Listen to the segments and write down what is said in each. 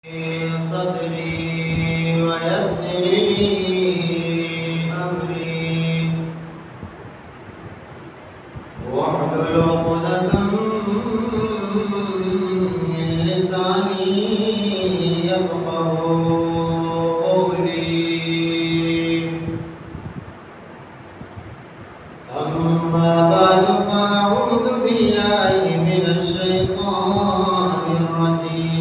صدري ويسر لي أمري واحلل عقدة من لساني يفقهوا قولي. أما بعد فأعوذ بالله من الشيطان الرجيم.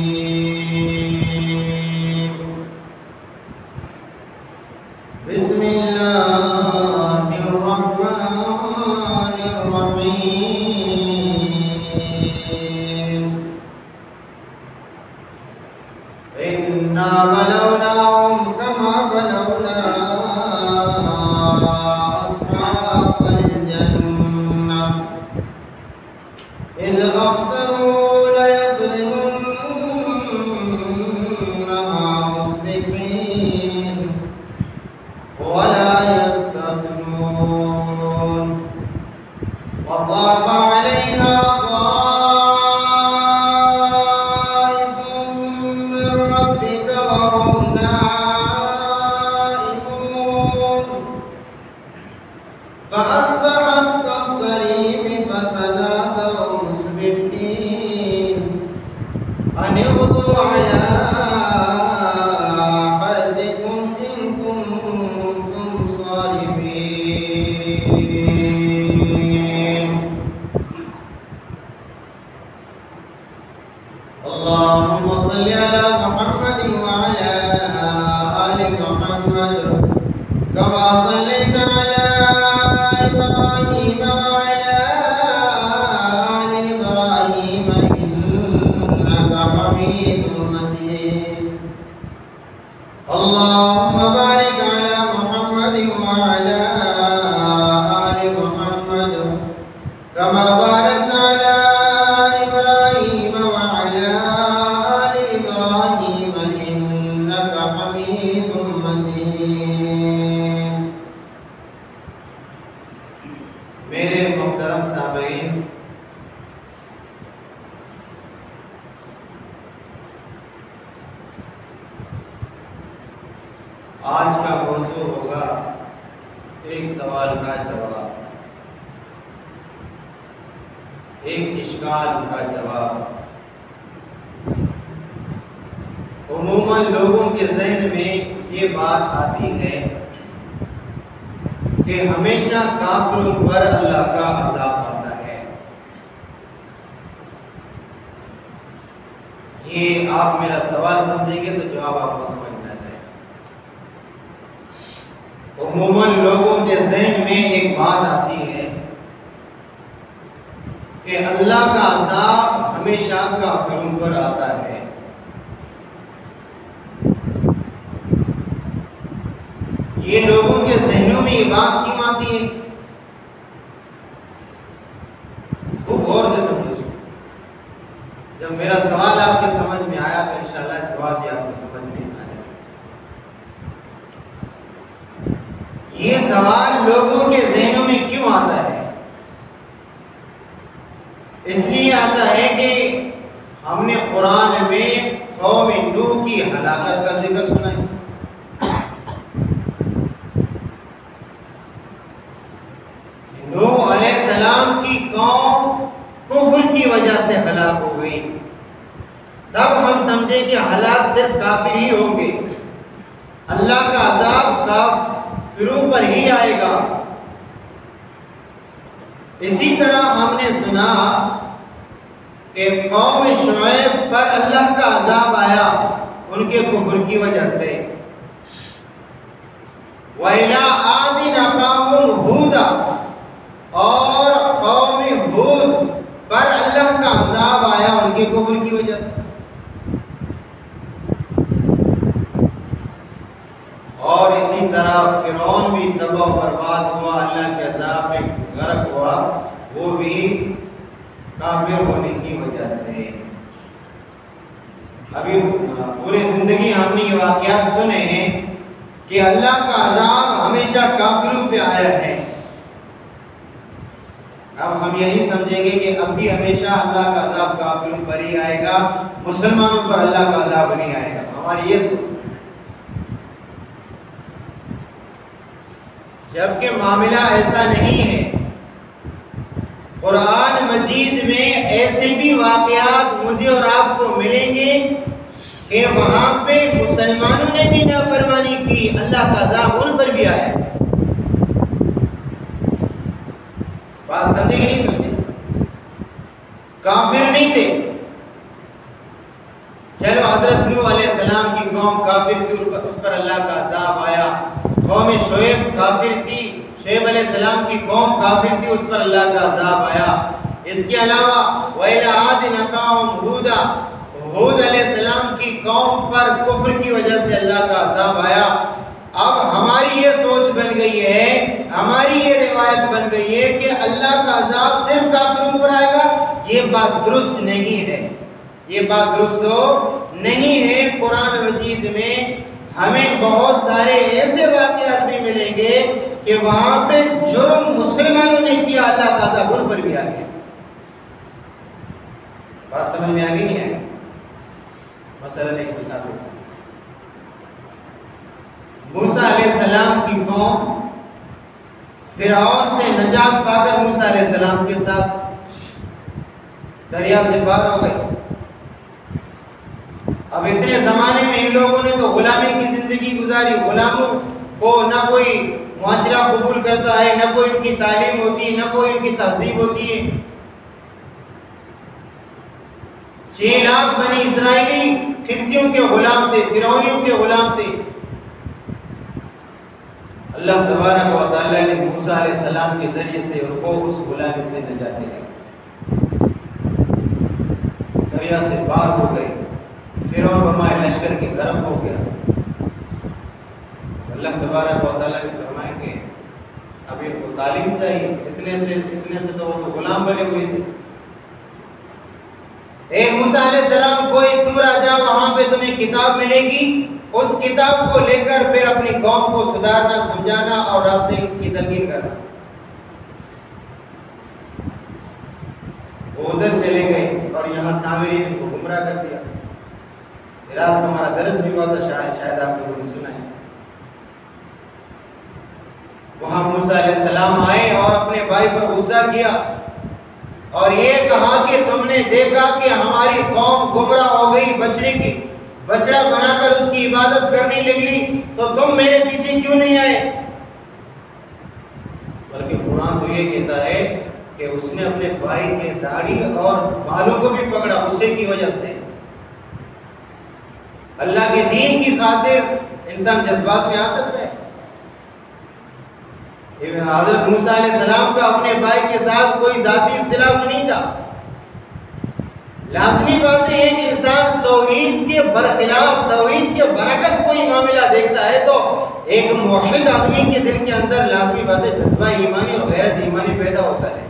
بسم الله الرحمن الرحيم. إنا بلوناهم كما بلونا أصحاب الجنة إذ أقسموا ليصرمنها مصبحين ولا يستثنون وطاف عليها طائف من ربك وهم نائمون فأصبحت كالصريم فتنادوا مصبحين أن اغدوا على حرثكم إن كنتم صارمين. اللهم صل على محمد وعلى آل محمد كما صليت على إبراهيم وعلى آل إبراهيم إنك حميد مجيد. اللهم بارك على محمد وعلى آل محمد كما باركت على إبراهيم وعلى آل إبراهيم إنك حميد مجيد. میرے محترم سامعین، آج کا موضوع ہوگا ایک سوال کا جواب، ایک اشکال کا جواب۔ عموماً لوگوں کے ذہن میں یہ بات آتی ہے کہ ہمیشہ کافروں پر اللہ کا عذاب آتا ہے۔ یہ آپ میرا سوال سمجھیں گے تو جواب آپ کو سمجھ میں آ جائے گا۔ عموماً لوگوں کے ذہن میں ایک بات آتی ہے کہ اللہ کا عذاب ہمیشہ کافروں پر آتا ہے۔ یہ لوگوں کے ذہنوں میں یہ بات کیوں آتی ہے؟ خوب غور سے سمجھو۔ جب میرا سوال آپ کے سمجھ میں آیا تو انشاءاللہ جواب بھی آپ کو سمجھ میں آ جائے گا۔ یہ سوال لوگوں کے ذہنوں میں کیوں آتا ہے؟ اس لیے آتا ہے کہ ہم نے قرآن میں قوم نوح کی ہلاکت کا ذکر سنا ہے۔ نوح علیہ السلام کی قوم کفر کی وجہ سے ہلاک ہو گئی۔ تب ہم سمجھے کہ ہلاک صرف کافر ہی ہوں گے، اللہ کا عذاب کافروں پر ہی آئے گا۔ اسی طرح ہم نے سنا کہ قوم شعیب پر اللہ کا عذاب آیا ان کے کفر کی وجہ سے۔ وَإِلَىٰ عَادٍ أَخَاهُمْ هُودًا، اور قوم ہود پر اللہ کا عذاب آیا ان کے کفر کی وجہ سے۔ اور اسی طرح فرعون بھی تباہ و برباد ہوا، اللہ کے عذاب میں غرق ہوا، وہ بھی کافر ہونے کی وجہ سے۔ ابھی پوری زندگی ہم نے یہ واقعات سنے ہیں کہ اللہ کا عذاب ہمیشہ کافروں پہ آیا ہے۔ اب ہم یہی سمجھیں گے کہ اب بھی ہمیشہ اللہ کا عذاب کافروں پر ہی آئے گا، مسلمانوں پر اللہ کا عذاب نہیں آئے گا، ہماری یہ سوچ۔ جبکہ معاملہ ایسا نہیں ہے، قرآن مجید میں ایسے بھی واقعات مجھے اور آپ کو ملیں گے کہ وہاں پہ مسلمانوں نے بھی نافرمانی کی، اللہ کا عذاب ان پر بھی آیا۔ بات سمجھے کہ نہیں سمجھے؟ کافر نہیں تھے، چلو حضرت نوح علیہ السلام کی قوم کافر تھی، اس پر اللہ کا عذاب آیا۔ قوم شعیب کافر تھی، شعیب علیہ السلام کی قوم کافر تھی، اس پر اللہ کا عذاب آیا۔ اس کے علاوہ وَإِلَىٰ عَادٍ أَخَاهُمْ هُودًا، ہود علیہ السلام کی قوم پر کفر کی وجہ سے اللہ کا عذاب آیا۔ اب ہماری یہ سوچ بن گئی ہے، ہماری یہ روایت بن گئی ہے کہ اللہ کا عذاب صرف کافروں پر آئے گا، یہ بات درست نہیں ہے، یہ بات درست نہیں ہے۔ قرآن مجید میں ہمیں بہت سارے ایسے واقعات بھی ملیں گے کہ وہاں پہ جرم مسلمانوں نے کیا، اللہ کا عذاب ان پر بھی آ گیا۔ بات سمجھ میں آ گئی نہیں ہے؟ مثلا ایک مثال دیتا ہوں، موسیٰ علیہ السلام کی قوم فرعون سے نجات پا کر موسیٰ علیہ السلام کے ساتھ دریا سے پار ہو گئی۔ اب اتنے زمانے میں ان لوگوں نے تو غلامی کی زندگی گزاری، غلاموں کو نہ کوئی معاشرہ قبول کرتا ہے، نہ کوئی ان کی تعلیم ہوتی ہے، نہ کوئی ان کی تہذیب ہوتی ہے۔ 6 لاکھ بنی اسرائیلی کھمتیوں کے غلام تھے، فرعونیوں کے غلام تھے۔ اللہ تبارک و تعالیٰ نے موسیٰ علیہ السلام کے ذریعے سے ان کو اس غلامی سے نجات دلائی، دریا سے پار ہو گئے، فرعون فرمائے لشکر کے گرم ہو گیا۔ اللہ تبارک و تعالیٰ نے فرمایا کہ اب ان کو تعلیم چاہیے، اتنے سے تو وہ تو غلام بنے ہوئے تھے۔ اے موسیٰ علیہ السلام، کوئی دور آ جا، وہاں پہ تمہیں کتاب ملے گی، اس کتاب کو لے کر پھر اپنی قوم کو سدھارنا، سمجھانا اور راستے کی تلقین کرنا۔ وہ ادھر چلے گئے اور یہاں سامرین کو گمراہ کر دیا۔ رات کو ہمارا درس بھی ہوا تھا، شاید آپ لوگوں نے سنا ہے۔ وہاں موسیٰ علیہ السلام آئے اور اپنے بھائی پر غصہ کیا اور یہ کہا کہ تم نے دیکھا کہ ہماری قوم گمراہ ہو گئی، بچڑا بنا کر اس کی عبادت کرنے لگی، تو تم میرے پیچھے کیوں نہیں آئے؟ بلکہ قرآن تو یہ کہتا ہے کہ اس نے اپنے بھائی کے داڑھی اور بالوں کو بھی پکڑا، غصے کی وجہ سے۔ اللہ کے دین کی خاطر انسان جذبات میں آ سکتا ہے۔ حضرت موسیٰ علیہ السلام کا اپنے بھائی کے ساتھ کوئی ذاتی اختلاف نہیں تھا۔ لازمی بات یہ ہے کہ انسان توحید کے برخلاف، توحید کے برعکس کوئی معاملہ دیکھتا ہے تو ایک موحد آدمی کے دل کے اندر لازمی بات ہے جذبہ ایمانی اور غیرت ایمانی پیدا ہوتا ہے۔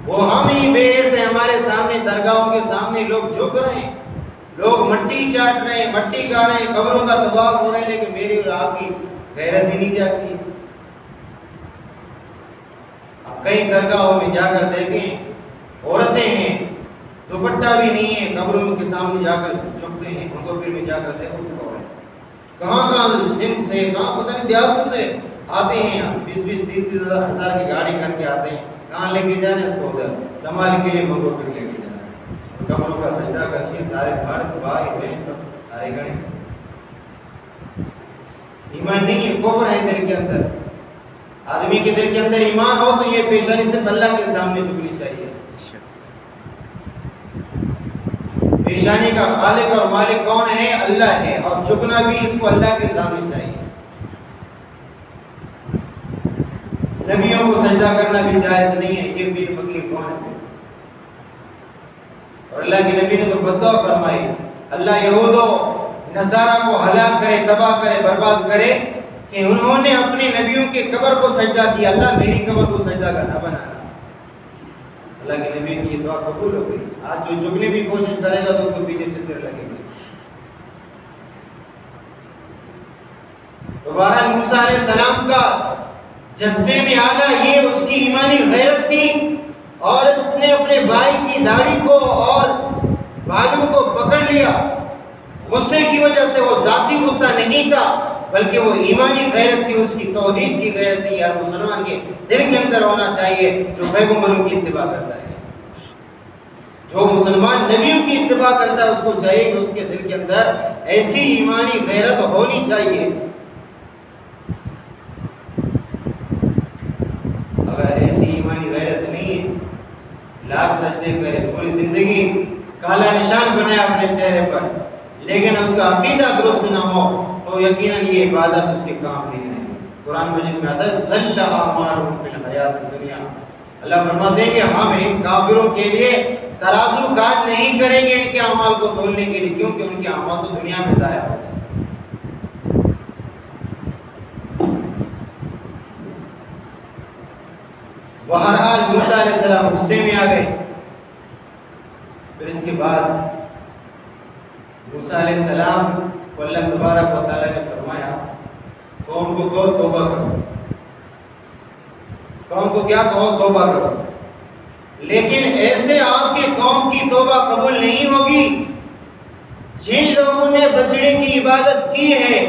وہ ہم ہی بے ایسے ہمارے سامنے درگاہوں کے سامنے لوگ جھک رہے ہیں، لوگ مٹی چاٹ رہے ہیں، مٹی کھا رہے ہیں، قبروں کا طواف ہو رہے ہیں، لیکن میری اور آپ کی غیرت ہی نہیں جاگتی۔ اب کئی درگاہوں میں جا کر دیکھیں، عورتیں ہیں، دوپٹہ بھی نہیں ہے، قبروں کے سامنے جا کر جھکتے ہیں، ان کو پھر بھی جا کر دیکھو کہاں سے سندھ سے، کہاں پتہ نہیں دیہاتوں سے آتے ہیں، 20-30 ہزار کی گاڑی کر کے آتے ہیں، کہاں لے کے جانے اس کو ادھر کمال کے لیے ان کو پھر لے کے جانا، قبروں کا سجدہ کر کے سارے مرد بھائی بہن سارے گئے۔ ایمان نہیں ہے، کفر ہے دل کے اندر۔ آدمی کے دل کے اندر ایمان ہو تو یہ پیشانی صرف اللہ کے سامنے جھکنی چاہیے۔ پیشانی کا خالق اور مالک کون ہے؟ اللہ ہے، اور جھکنا بھی اس کو اللہ کے سامنے چاہیے۔ نبیوں کو سجدہ کرنا بھی جائز نہیں ہے، یہ پیر فقیر کون ہے؟ اور اللہ کے نبی نے تو بدعا فرمائی، اللہ یہود و نصارہ کو ہلاک کرے، تباہ کرے، برباد کرے کہ انہوں نے اپنے نبیوں کے قبر کو سجدہ کیا، اللہ میری قبر کو سجدہ کرنا بنانا۔ اللہ کے نبی کی یہ دعا قبول ہو گئی۔ آج جو جھکنے کی کوشش کرے گا تو ان کو پیچھے چلتے لگے گا۔ دوبارہ موسیٰ علیہ السلام کا جذبے میں آنا، یہ اس کی ایمانی غیرت تھی، اور اس نے اپنے بھائی کی داڑھی کو اور بالوں کو پکڑ لیا۔ غصے کی وجہ سے وہ ذاتی غصہ نہیں تھا، بلکہ وہ ایمانی غیرت تھی، اس کی توحید کی غیرت تھی۔ ہر مسلمان کے دل کے اندر ہونا چاہیے جو پیغمبروں کی اتباع کرتا ہے، جو مسلمان نبیوں کی اتباع کرتا ہے، اس کو چاہیے کہ اس کے دل کے اندر ایسی ایمانی غیرت ہونی چاہیے۔ اگر ایسی ایمانی غیرت نہیں ہے، لاکھ سجدے کرے، پوری زندگی کالا نشان بنایا اپنے چہرے پر، لیکن اس کا عقیدہ درست نہ ہو تو یقیناً یہ عبادت اس کے کام نہیں ہے۔ قرآن مجید میں آتا ہے ذل اعمالهم فی الحیات الدنیا، اللہ فرماتے ہیں کہ ہم ان کافروں کے لیے ترازو قائم نہیں کریں گے ان کے اعمال کو تولنے کے لیے، کیونکہ ان کے اعمال تو دنیا میں ضائع ہو گئے۔ بہرحال موسیٰ علیہ السلام غصے میں آ گئے۔ پھر اس کے بعد موسیٰ علیہ السلام کو اللہ تبارک و تعالیٰ نے فرمایا قوم کو کہو توبہ کرو، قوم کو کیا کہو؟ توبہ کرو۔ لیکن ایسے آپ کی قوم کی توبہ قبول نہیں ہوگی جن لوگوں نے بچڑے کی عبادت کی ہے،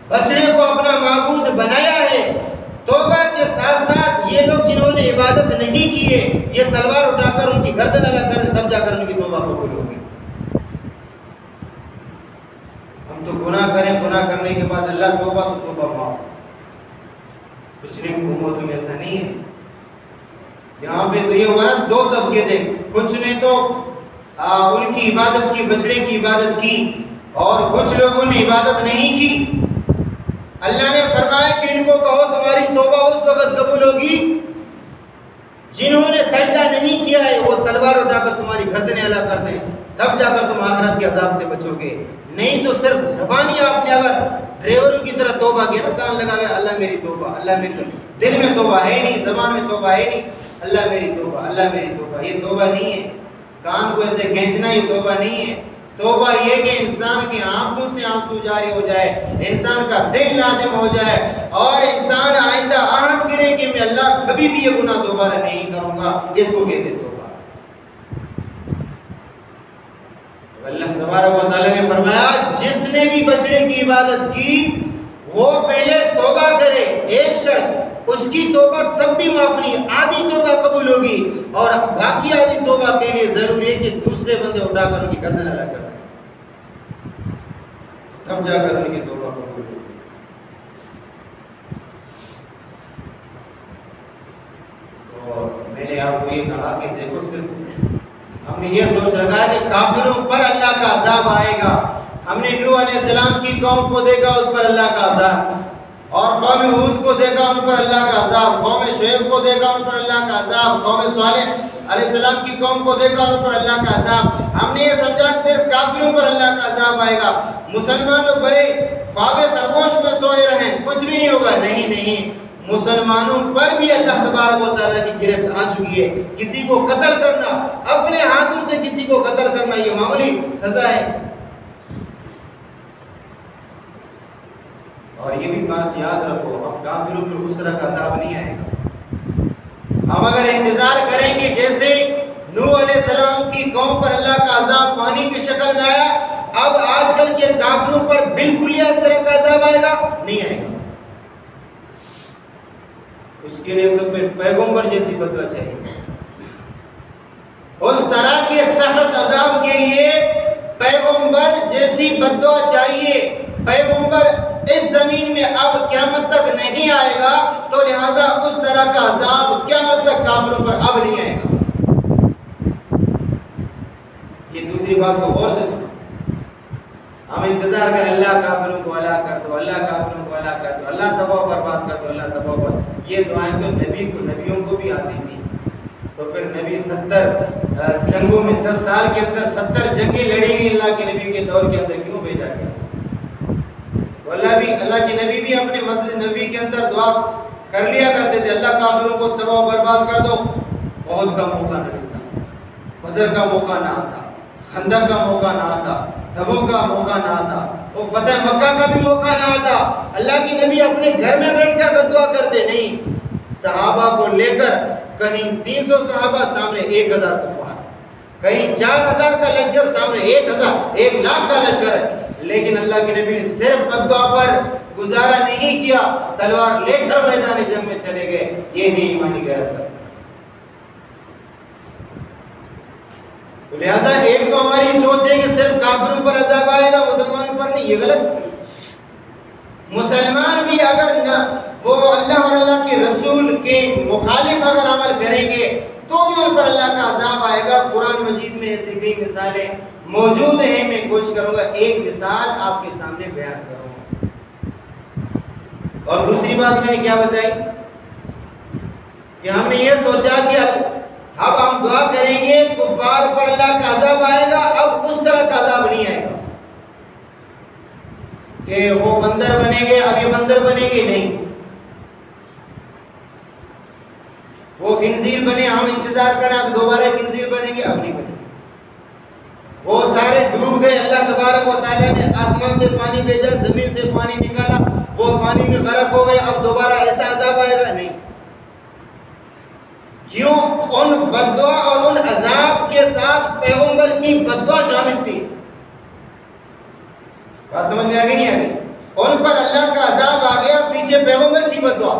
بچڑے کو اپنا معبود بنایا ہے۔ توبہ کے ساتھ ساتھ یہ لوگ جنہوں نے عبادت نہیں کی ہے، یہ تلوار اٹھا کر ان کی گردن الگ کر دے، تب جا کر ان کی توبہ قبول ہوگی۔ ہم تو گناہ کریں، گناہ کرنے کے بعد اللہ توبہ تو توبہ معاف۔ پچھلی حکومتوں میں ایسا نہیں ہے۔ یہاں پہ تو یہ ہوا نا، دو طبقے تھے، کچھ نے تو ان کی عبادت کی، بچڑے کی عبادت کی، اور کچھ لوگوں نے عبادت نہیں کی۔ اللہ نے فرمایا کہ ان کو کہو تمہاری توبہ اس وقت قبول ہوگی جنہوں نے سجدہ نہیں کیا ہے، وہ تلوار اٹھا کر تمہاری گردنیں الگ کر دیں، تب جا کر تم آخرت کے عذاب سے بچو گے۔ نہیں تو صرف زبانی آپ نے اگر ڈرائیوروں کی طرح توبہ کیا نا، کان لگا گیا اللہ میری توبہ، اللہ میری توبہ، دل میں توبہ ہے نہیں، زبان میں توبہ ہے نہیں، اللہ میری توبہ، اللہ میری توبہ، یہ توبہ نہیں ہے۔ کان کو ایسے کھینچنا یہ توبہ نہیں ہے۔ توبہ یہ کہ انسان کی آنکھوں سے آنسو جاری ہو جائے، انسان کا دل نادم ہو جائے، اور انسان آئندہ عہد کرے کہ میں اللہ کبھی بھی یہ گناہ دوبارہ نہیں کروں گا، اس کو کہتے توبہ۔ اللہ تبارک و تعالیٰ نے فرمایا جس نے بھی بچڑے کی عبادت کی وہ پہلے توبہ کرے، ایک شرط، اس کی توبہ تب بھی معاف نہیں، آدھی توبہ قبول ہوگی، اور باقی آدھی توبہ کے لیے ضروری ہے کہ دوسرے بندے اٹھا کر ان کی گردن الگ کر دیں، تب جا کر ان کی توبہ قبول ہوگی۔ تو میں نے آپ کو یہ کہا کہ دیکھو، صرف ہم نے یہ سوچ رکھا ہے کہ کافروں پر اللہ کا عذاب آئے گا۔ ہم نے نوح علیہ السلام کی قوم کو دیکھا، اس پر اللہ کا عذاب، اور قوم ہود کو دیکھا، ان پر اللہ کا عذاب، قوم شعیب کو دیکھا، ان پر اللہ کا عذاب، قوم صالح علیہ السلام کی قوم کو دیکھا، ان پر اللہ کا عذاب۔ ہم نے یہ سمجھا کہ صرف کافروں پر اللہ کا عذاب آئے گا، مسلمان لوگ بڑے خواب خرگوش میں سوئے رہیں، کچھ بھی نہیں ہوگا۔ نہیں نہیں، مسلمانوں پر بھی اللہ تبارک و تعالیٰ کی گرفت آ چکی ہے۔ کسی کو قتل کرنا، اپنے ہاتھوں سے کسی کو قتل کرنا، یہ معمولی سزا ہے۔ اور یہ بھی بات یاد رکھو، اب کافروں پر اس طرح کا عذاب نہیں آئے گا۔ اب اگر انتظار کریں گے جیسے نوح علیہ السلام کی قوم پر اللہ کا عذاب پانی کی شکل میں آیا، اب آج کل کے کافروں پر بالکل اس طرح کا عذاب آئے گا؟ نہیں آئے گا۔ اس کے لیے تو پھر پیغمبر جیسی بددعا چاہیے۔ اس طرح کے سخت عذاب کے لیے پیغمبر جیسی بددعا چاہیے۔ پیغمبر اس زمین میں اب قیامت تک نہیں آئے گا، تو لہذا اس طرح کا عذاب قیامت تک کافروں پر اب نہیں آئے گا۔ یہ دوسری بات کو غور سے سنو۔ ہم انتظار کریں اللہ کافروں کو ہلاک کر دو، اللہ کافروں کو ہلاک کر دو، اللہ تباہ و برباد کر دو، اللہ تباہ و برباد۔ یہ دعائیں تو نبیوں کو بھی آتی تھی، تو پھر نبی 70 جنگوں میں 10 سال کے اندر 70 جنگیں لڑی گئی اللہ کے نبی کے دور کے اندر، کیوں بھیجا گیا؟ تو اللہ کے نبی بھی اپنے مسجد نبی کے اندر دعا کر لیا کرتے تھے، اللہ کافروں کو تباہ و برباد کر دو۔ احد کا موقع نہ ملتا، بدر کا موقع نہ آتا، خندق کا موقع نہ آتا، تبوک کا موقع نہ آتا، وہ فتح مکہ کا بھی موقع نہ آتا، اللہ کے نبی اپنے گھر میں بیٹھ کر بددعا کرتے نہیں، صحابہ کو لے کر کہیں 300 صحابہ سامنے 1000 کفار، کہیں 4000 کا لشکر سامنے 1,00,000 کا لشکر ہے، لیکن اللہ کے نبی نے صرف بد دعا پر گزارا نہیں کیا، تلوار لے کر میدان جنگ میں چلے گئے۔ یہ بھی ایمانی غیرت ہے۔ تو لہذا ایک تو ہماری سوچ ہے کہ صرف کافروں پر عذاب آئے گا، مسلمانوں پر نہیں، یہ غلط۔ مسلمان بھی اگر نہ وہ اللہ اور اللہ کے رسول کے مخالف اگر عمل کریں گے تو بھی ان پر اللہ کا عذاب آئے گا۔ قرآن مجید میں ایسی کئی مثالیں موجود ہیں، میں کوشش کروں گا ایک مثال آپ کے سامنے بیان کروں۔ اور دوسری بات میں نے کیا بتائی کہ ہم نے یہ سوچا کہ اب ہم دعا کریں گے کفار پر اللہ کا عذاب آئے گا، اب اس طرح کا عذاب نہیں آئے گا کہ وہ بندر بنے گے، اب یہ بندر بنے گے نہیں، وہ خنزیر بنے، ہم انتظار کریں اب دوبارہ خنزیر بنے گے، اب نہیں بنے گے۔ وہ سارے ڈوب گئے، اللہ تبارک و تعالیٰ نے آسمان سے پانی بھیجا، زمین سے پانی نکالا، وہ پانی میں غرق ہو گئے، اب دوبارہ ایسا عذاب آئے گا نہیں۔ کیوں؟ ان بد دعا اور ان عذاب کے ساتھ پیغمبر کی بد دعا شامل تھی۔ بات سمجھ میں آگے نہیں آگئی؟ ان پر اللہ کا عذاب آ گیا، پیچھے پیغمبر کی بد دعا۔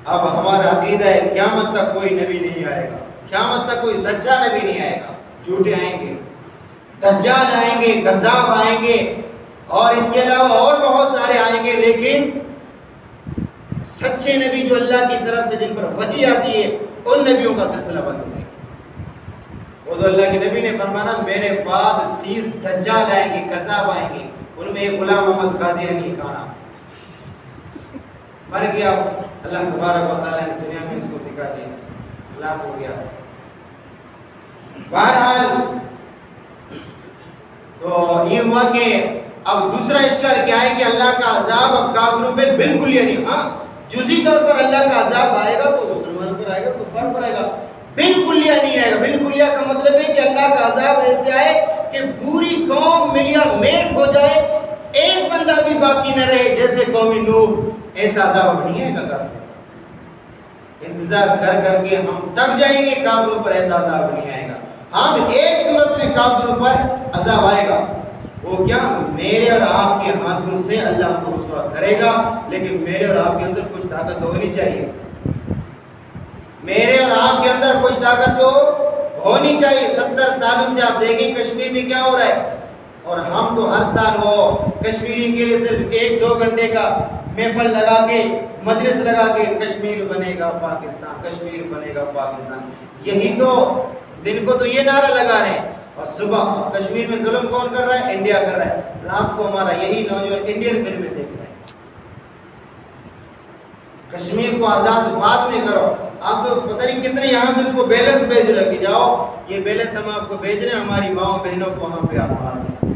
اب ہمارا عقیدہ ہے قیامت تک کوئی نبی نہیں آئے گا، قیامت تک کوئی سچا نبی نہیں آئے گا، جھوٹے آئیں گے، دجال آئیں گے، کذاب آئیں گے، اور اس کے علاوہ اور بہت سارے آئیں گے، لیکن سچے نبی جو اللہ کی طرف سے جن پر وحی آتی ہے ان نبیوں کا سلسلہ بند ہو گیا۔ وہ تو اللہ کے نبی نے فرمانا میرے بعد 30 دجال آئیں گے، کذاب آئیں گے، ان میں ایک غلام محمد قادیانی کا نام مر گیا، اللہ تبارک و تعالیٰ نے دنیا میں اس کو دکھا دیا، ہلاک ہو گیا۔ بہرحال تو یہ ہوا کہ اب دوسرا اشکال کیا ہے کہ اللہ کا عذاب اب کافروں پہ بالکل یہ نہیں، ہاں جزئی طور پر اللہ کا عذاب آئے گا تو مسلمانوں پر آئے گا، کفار پر آئے گا، بالکل یہ نہیں آئے گا۔ بالکل یہ کا مطلب ہے کہ اللہ کا عذاب ایسے آئے کہ پوری قوم ملیا میٹ ہو جائے، ایک بندہ بھی باقی نہ رہے، جیسے قوم نوح، ایسا عذاب اب نہیں آئے گا۔ انتظار کر کر کے ہم تک جائیں گے، کافروں پر ایسا عذاب نہیں آئے گا۔ ہاں ایک صورت میں کافروں پر عذاب آئے گا، وہ کیا؟ میرے اور آپ کے ہاتھوں سے اللہ کو رسوا کرے گا، لیکن میرے اور آپ کے اندر کچھ طاقت ہونی چاہیے، میرے اور آپ کے اندر کچھ طاقت تو ہونی چاہیے۔ 70 سالوں سے آپ دیکھیں کشمیر میں کیا ہو رہا ہے، اور ہم تو ہر سال وہ کشمیری کے لیے صرف 1-2 گھنٹے کا محفل لگا کے، مجلس لگا کے کشمیر بنے گا پاکستان، کشمیر بنے گا پاکستان، یہی تو دن کو تو یہ نعرہ لگا رہے ہیں، اور صبح کشمیر میں ظلم کون کر رہا ہے؟ انڈیا کر رہا ہے، رات کو ہمارا یہی نوجوان انڈین فلمیں دیکھ رہے ہیں۔ کشمیر کو آزاد بعد میں کرو، آپ تو پتہ نہیں کتنے یہاں سے اس کو بیلنس بھیج رہے کہ جاؤ یہ بیلنس ہم آپ کو بھیج رہے ہیں، ہماری ماؤں بہنوں کو وہاں پہ آپ مار دیں۔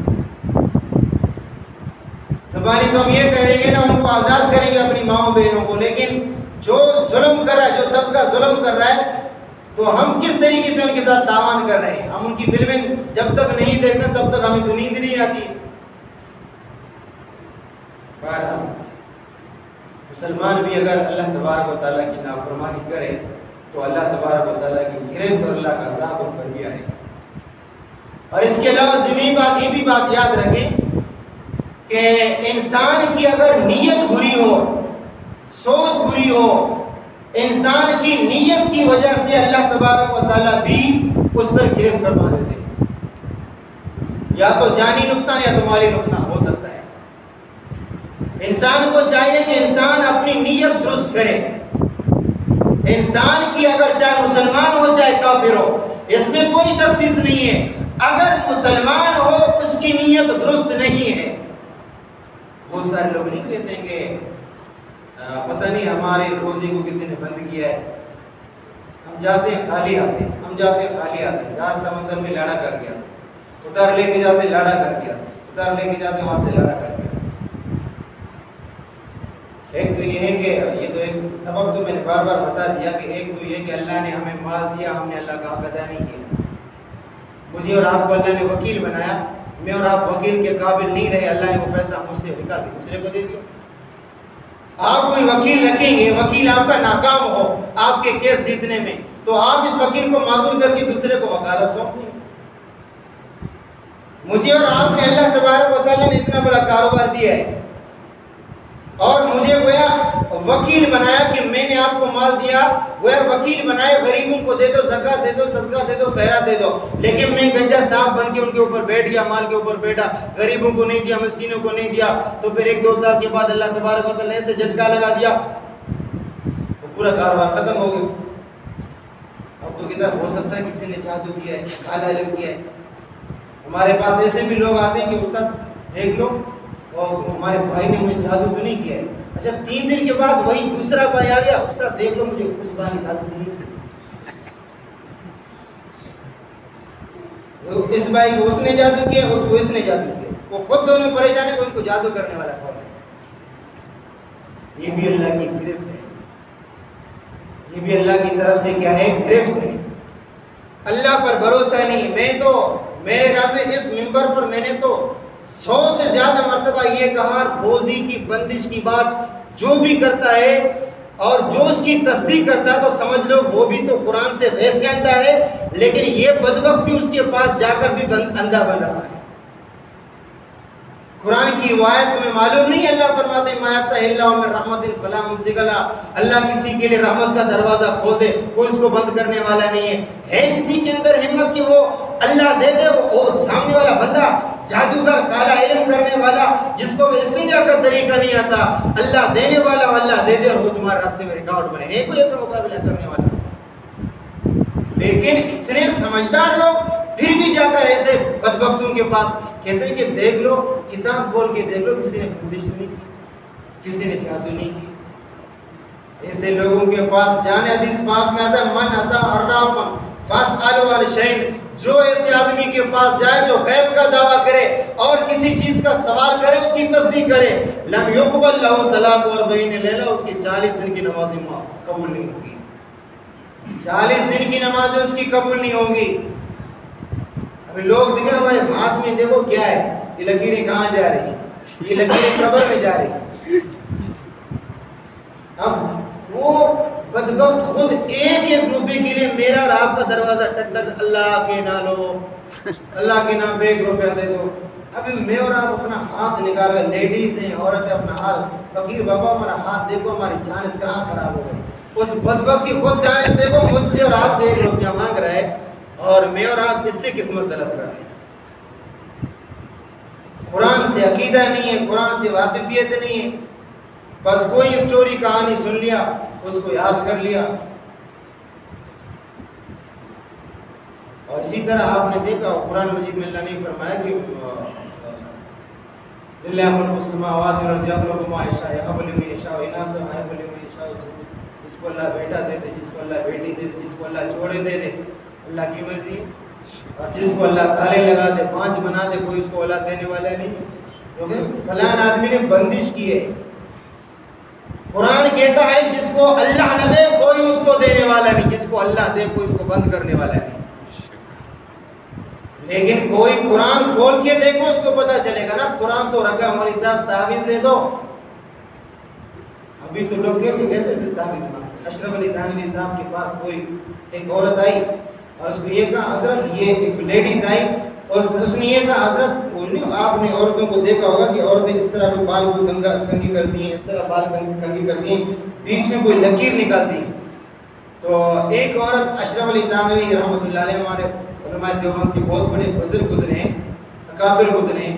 زبانی تو ہم یہ کہیں گے نا ان کو آزاد کریں گے اپنی ماؤں بہنوں کو، لیکن جو ظلم کر رہا ہے، جو طبقہ ظلم کر رہا ہے، تو ہم کس طریقے سے ان کے ساتھ تعاون کر رہے ہیں؟ ہم ان کی فلمیں جب تک نہیں دیکھتے تب تک ہمیں تو نیند نہیں آتی۔ بہرحال مسلمان بھی اگر اللہ تبارک و تعالیٰ کی نافرمانی کرے تو اللہ تبارک و تعالیٰ کی گرفت اور اللہ کا عذاب ان پر بھی آئے گا۔ اور اس کے علاوہ ضمنی بات یہ بھی بات یاد رکھیں کہ انسان کی اگر نیت بری ہو، سوچ بری ہو، انسان کی نیت کی وجہ سے اللہ تبارک و تعالیٰ بھی اس پر گرفت فرما دیتے ہیں، یا تو جانی نقصان یا تو مالی نقصان ہو سکتا ہے۔ انسان کو چاہیے کہ انسان اپنی نیت درست کرے، انسان کی اگر چاہے مسلمان ہو چاہے کافر ہو، اس میں کوئی تخصیص نہیں ہے، اگر مسلمان ہو اس کی نیت درست نہیں ہے۔ بہت سارے لوگ نہیں کہتے ہیں کہ پتہ نہیں ہمارے روزی کو کسی نے بند کیا ہے، ہم جاتے ہیں خالی آتے ہیں، ہم جاتے ہیں خالی آتے ہیں، جہاز سمندر میں لاڑا کر کے آتے، اتار لے کے جاتے لاڑا کر کے آتے، اتار لے کے جاتے وہاں سے لاڑا کر کے آتے۔ ایک تو یہ ہے کہ یہ تو ایک سبب تو میں نے بار بار بتا دیا کہ ایک تو یہ کہ اللہ نے ہمیں مال دیا، ہم نے اللہ کا حق ادا نہیں کیا، مجھے اور آپ کو اللہ نے وکیل بنایا، میں اور آپ وکیل کے قابل نہیں رہے، اللہ نے وہ پیسہ مجھ سے نکال کے دوسرے کو دے دیا۔ آپ کوئی وکیل رکھیں گے، وکیل آپ کا ناکام ہو آپ کے کیس جیتنے میں، تو آپ اس وکیل کو معزول کر کے دوسرے کو وکالت سونپ دیں گے۔ مجھے اور آپ نے اللہ تبارک و تعالیٰ نے اتنا بڑا کاروبار دیا ہے اور مجھے گویا وکیل بنایا کہ میں نے آپ کو مال دیا، گویا وکیل بنائے، غریبوں کو دے دو، زکوٰۃ دے دو، صدقہ دے دو، خیرات دے دو، لیکن میں گنجا صاحب بن کے ان کے اوپر بیٹھ گیا، مال کے اوپر بیٹھا، غریبوں کو نہیں دیا، مسکینوں کو نہیں دیا، تو پھر 1-2 سال کے بعد اللہ تبارک و تعالیٰ نے ایسے جھٹکا لگا دیا، وہ پورا کاروبار ختم ہو گیا۔ اب تو کدھر ہو سکتا ہے کسی نے جادو کیا ہے، کالا علم کیا ہے۔ ہمارے پاس ایسے بھی لوگ آتے ہیں کہ استاد دیکھ لو، اور ہمارے بھائی نے مجھے جادو تو نہیں کیا ہے۔ اچھا 3 دن کے بعد وہی دوسرا بھائی آ گیا، استاد دیکھ لو مجھے اس بھائی نے جادو نہیں کیا، اس بھائی کو اس نے جادو کیا، اس کو اس نے جادو کیا، وہ خود دونوں پریشان ہیں، ان کو جادو کرنے والا کون ہے؟ یہ بھی اللہ کی گرفت ہے، یہ بھی اللہ کی طرف سے کیا ہے؟ گرفت ہے۔ اللہ پر بھروسہ نہیں۔ میں تو میرے خیال سے اس منبر پر میں نے تو 100 سے زیادہ مرتبہ یہ کہا، روزی کی بندش کی بات جو بھی کرتا ہے اور جو اس کی تصدیق کرتا ہے تو سمجھ لو وہ بھی تو قرآن سے ویسے اندھا ہے، لیکن یہ بدبخت بھی اس کے پاس جا کر بھی اندھا بن رہا ہے۔ قرآن کی روایت تمہیں معلوم نہیں؟ اللہ فرماتے ہیں ما یفتح اللہ من رحمت فلا ممسک لها، اللہ کسی کے لیے رحمت کا دروازہ کھول دے کوئی اس کو بند کرنے والا نہیں ہے۔ کسی کے اندر ہمت کہ وہ اللہ دے دے، وہ سامنے والا بندہ جادوگر، کالا علم کرنے والا جس کو استنجا کا طریقہ نہیں آتا، اللہ دینے والا اللہ دے دے اور وہ تمہارے راستے میں رکاوٹ بنے، ہے کوئی ایسا مقابلہ کرنے والا؟ لیکن اتنے سمجھدار لوگ پھر بھی جا کر ایسے بدبختوں کے پاس کہتے ہیں کہ دیکھ لو، کتاب کھول کے دیکھ لو، کسی نے بندش نہیں کی، کسی نے جادو نہیں کی۔ ایسے لوگوں کے پاس جانے، حدیث پاک میں آتا ہے من اتا عرافا فاسألوا عن شیء، جو ایسے آدمی کے پاس جائے جو غیب کا دعویٰ کرے اور کسی چیز کا سوال کرے، اس کی تصدیق کرے، لم یقبل له صلاۃ 40 لیلہ، اس کی 40 دن کی نمازیں قبول نہیں ہوگی، 40 دن کی نمازیں اس کی قبول نہیں ہوں گی۔ ابھی لوگ دیکھیں ہمارے ہاتھ میں دیکھو کیا ہے، یہ لکیریں کہاں جا رہی ہیں؟ یہ لکیریں قبر میں جا رہی ہیں۔ اب وہ بدبخت خود ایک روپے کے لیے میرا اور آپ کا دروازہ ٹک ٹک، اللہ کے نہ لو، اللہ کے نام پہ 1 روپیہ دے دو۔ ابھی میں اور آپ اپنا ہاتھ نکال رہے، لیڈیز ہیں، عورتیں اپنا ہاتھ، فقیر بابا ہمارا ہاتھ دیکھو، ہماری جان اس کہاں خراب ہو گئی، اس بدبخت کی خود جان اس دیکھو، مجھ سے اور آپ سے 1 روپیہ مانگ رہا ہے اور میں اور آپ اس سے قسمت طلب کر رہے ہیں۔ قرآن سے عقیدہ نہیں ہے، قرآن سے واقفیت نہیں ہے، بس کوئی اسٹوری کہانی سن لیا، اس کو یاد کر لیا۔ اور اسی طرح آپ نے دیکھا قرآن مجید میں اللہ نے فرمایا کہ للہ ملک السماوات والارض یخلق ما یشاء یهب لمن یشاء اناثا ویهب لمن یشاء الذکور، جس کو اللہ بیٹا دے دے، جس کو اللہ بیٹی دے دے، جس کو اللہ جوڑے دے دے، اللہ کی مرضی، اور جس کو اللہ تالے لگا دے، 5 بنا دے، کوئی اس کو اولاد دینے والا نہیں، کیونکہ فلان آدمی نے بندش کی ہے۔ قرآن کہتا ہے جس کو اللہ نہ دے کوئی اس کو دینے والا نہیں، جس کو اللہ دے کوئی اس کو بند کرنے والا نہیں۔ لیکن کوئی قرآن کھول کے دیکھو، اس کو پتا چلے گا نا، قرآن تو رکھا مولوی صاحب تعویذ دے دو۔ ابھی تو لوگ کیسے تعویذ مانگتے۔ اشرف علی تھانوی صاحب کے پاس کوئی ایک عورت آئی اور اس کو یہ کہا حضرت، یہ ایک لیڈیز آئی اور اس نے یہ کہا حضرت، آپ نے عورتوں کو دیکھا ہوگا کہ عورتیں اس طرح پہ بال کو کنگھی کرتی ہیں، اس طرح بال کنگھی کرتی ہیں، بیچ میں کوئی لکیر نکالتی ہیں۔ تو ایک عورت اشرف علی تھانوی رحمۃ اللہ علیہ، ہمارے علماء دیوبند کے بہت بڑے بزرگ گزرے ہیں، اکابر گزرے ہیں،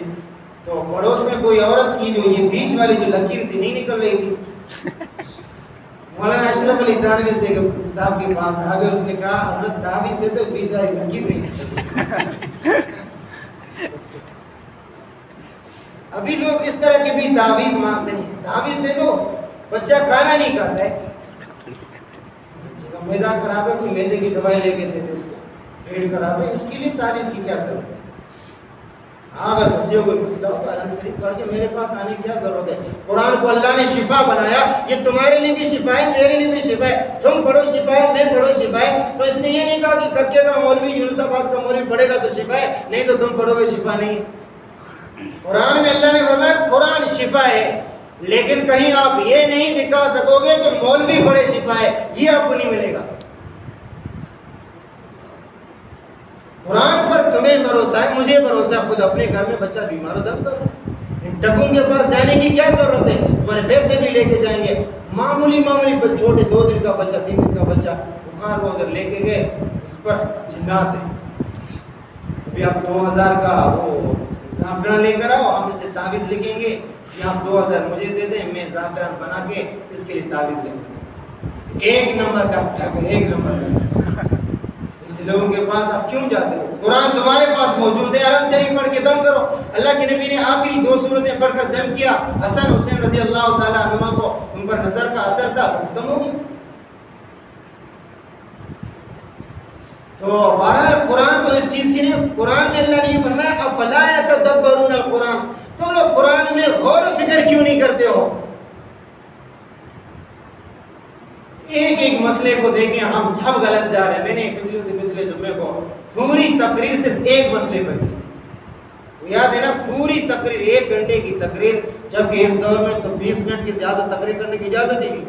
تو پڑوس میں کوئی عورت کی جو یہ بیچ والی جو لکیر تھی نہیں نکل رہی تھی، مولانا اشرف علی تھانوی سے صاحب کے پاس آ گئے، اس نے کہا حضرت تعویذ دیتے بیچ والی لکیر نہیں نکل۔ ابھی لوگ اس طرح کی بھی تعویذ مانگتے ہیں، تعویذ دے دو، بچہ کھانا نہیں کھاتا ہے، بچے کا میدا خراب ہے، کوئی میدے کی دوائی لے کے دے دے، اس کو پیٹ خراب ہے، اس کے لیے تعویذ کی کیا ضرورت ہے؟ ہاں اگر بچے کو کوئی مسئلہ ہو تو علم شریف پڑھ کے میرے پاس آنے کی کیا ضرورت ہے؟ قرآن کو اللہ نے شفا بنایا، یہ تمہارے لیے بھی شفا ہے، میرے لیے بھی شفا ہے، تم پڑھو شفا ہے، میں پڑھو شفا ہے۔ تو اس نے یہ نہیں کہا کہ ککے کا مولوی یونس آباد کا مولوی پڑھے گا تو شفا ہے، نہیں تو تم پڑھو گے شفا نہیں۔ قرآن میں اللہ نے فرمایا قرآن شفا ہے، لیکن کہیں آپ یہ نہیں دکھا سکو گے کہ مولوی بڑے سپاہی، یہ آپ کو نہیں ملے گا۔ قرآن پر تمہیں بھروسہ ہے، مجھے بھروسہ ہے، خود اپنے گھر میں بچہ بیمار ہو دم کرو، ان ٹکوں کے پاس جانے کی کیا ضرورت ہے؟ تمہارے پیسے بھی لے کے جائیں گے، معمولی چھوٹے 2 دن کا بچہ 3 دن کا بچہ بخار وہ ادھر لے کے گئے، اس پر جنات ہیں، ابھی آپ 2000 کا وہ زعفران لے کر آؤ، ہم اسے تعویذ لکھیں گے، یا آپ 2000 مجھے دے دیں، میں زعفران بنا کے اس کے لیے تعویذ لکھوں، 1 نمبر کا ٹھگ، 1 نمبر کا۔ اس لوگوں کے پاس آپ کیوں جاتے ہو؟ قرآن تمہارے پاس موجود ہے، علم شریف پڑھ کے دم کرو۔ اللہ کے نبی نے آخری 2 سورتیں پڑھ کر دم کیا، حسن حسین رضی اللہ تعالیٰ عنہما کو ان پر نظر کا اثر تھا تو ختم ہو گیا۔ تو بہرحال قرآن تو اس چیز کی نہیں، قرآن میں اللہ نے فرمایا افلا یتدبرون القرآن، تم لوگ قرآن میں غور و فکر کیوں نہیں کرتے ہو؟ ایک مسئلے کو دیکھیں، ہم سب غلط جا رہے ہیں۔ میں نے پچھلے جمعے کو پوری تقریر صرف ایک مسئلے پر کی، یاد ہے نا، پوری تقریر 1 گھنٹے کی تقریر، جبکہ اس دور میں تو 20 منٹ کی زیادہ تقریر کرنے کی اجازت ہی نہیں،